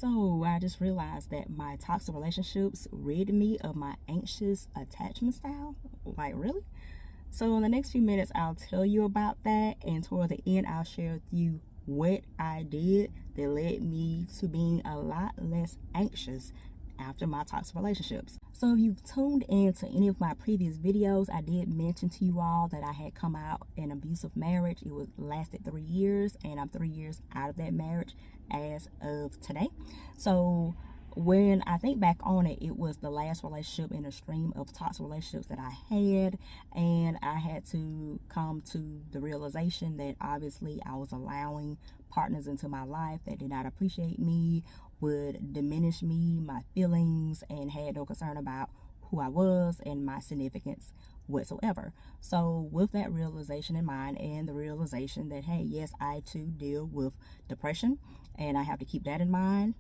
So I just realized that my toxic relationships rid me of my anxious attachment style. Like, really? So in the next few minutes, I'll tell you about that, and toward the end, I'll share with you what I did that led me to being a lot less anxious after my toxic relationships. So if you've tuned in to any of my previous videos, I did mention to you all that I had come out an abusive marriage. It was lasted 3 years, and I'm 3 years out of that marriage as of today. So when I think back on it, it was the last relationship in a stream of toxic relationships that I had, and I had to come to the realization that obviously I was allowing partners into my life that did not appreciate me, would diminish me, my feelings, and had no concern about who I was and my significance whatsoever. So with that realization in mind, and the realization that, hey, yes, I too deal with depression, and I have to keep that in mind,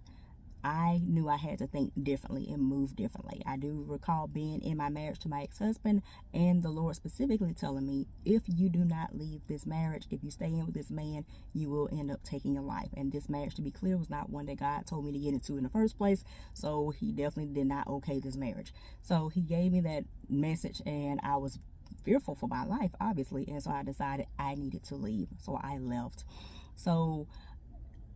I knew I had to think differently and move differently. I do recall being in my marriage to my ex-husband, and the Lord specifically telling me, if you do not leave this marriage, if you stay in with this man, you will end up taking your life. And this marriage, to be clear, was not one that God told me to get into in the first place. So he definitely did not okay this marriage. So he gave me that message, and I was fearful for my life, obviously. And so I decided I needed to leave. So I left. So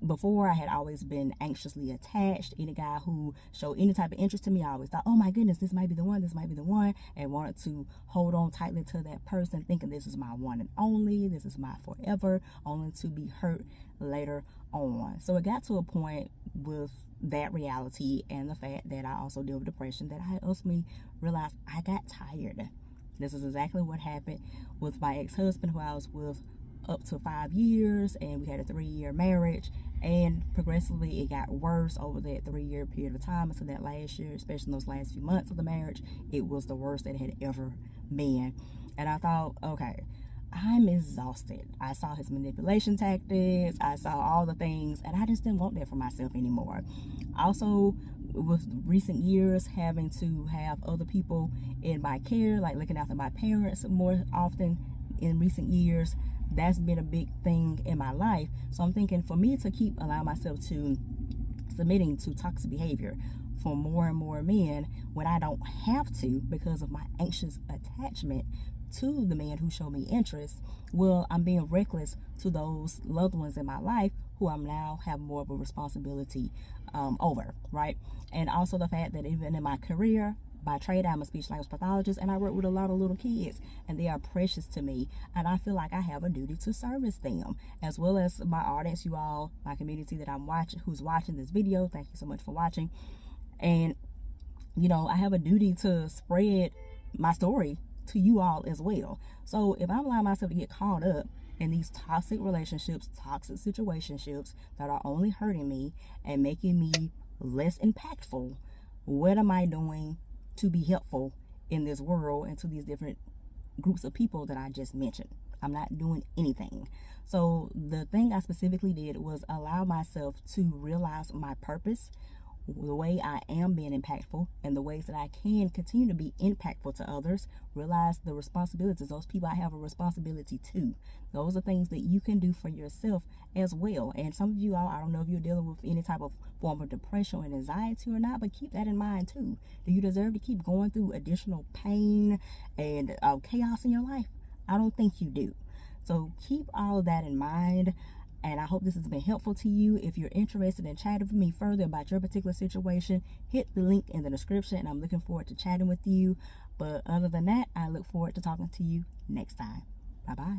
before, I had always been anxiously attached. Any guy who showed any type of interest to me, I always thought, oh my goodness, this might be the one, this might be the one, and wanted to hold on tightly to that person, thinking this is my one and only, this is my forever, only to be hurt later on. So it got to a point with that reality and the fact that I also deal with depression that I ultimately realized I got tired. This is exactly what happened with my ex-husband, who I was with up to 5 years, and we had a 3-year marriage, and progressively it got worse over that 3-year period of time until that last year, especially in those last few months of the marriage. It was the worst that it had ever been. And I thought, okay, I'm exhausted. I saw his manipulation tactics, I saw all the things, and I just didn't want that for myself anymore. Also, with recent years, having to have other people in my care, like looking after my parents more often in recent years, that's been a big thing in my life. So I'm thinking, for me to keep allowing myself to submitting to toxic behavior for more and more men when I don't have to because of my anxious attachment to the man who showed me interest, well, I'm being reckless to those loved ones in my life who I'm now have more of a responsibility over, right? And also the fact that even in my career, by trade, I'm a speech language pathologist, and I work with a lot of little kids, and they are precious to me, and I feel like I have a duty to service them, as well as my audience, you all, my community that I'm watching, who's watching this video. Thank you so much for watching. And you know, I have a duty to spread my story to you all as well. So if I'm allowing myself to get caught up in these toxic relationships, toxic situationships that are only hurting me and making me less impactful, what am I doing to be helpful in this world and to these different groups of people that I just mentioned? I'm not doing anything. So the thing I specifically did was allow myself to realize my purpose, the way I am being impactful, and the ways that I can continue to be impactful to others. Realize the responsibilities. Those people I have a responsibility to. Those are things that you can do for yourself as well. And some of you all, I don't know if you're dealing with any type of form of depression or anxiety or not, but keep that in mind too. Do you deserve to keep going through additional pain and chaos in your life? I don't think you do. So keep all of that in mind. And I hope this has been helpful to you. If you're interested in chatting with me further about your particular situation, hit the link in the description, and I'm looking forward to chatting with you. But other than that, I look forward to talking to you next time. Bye-bye.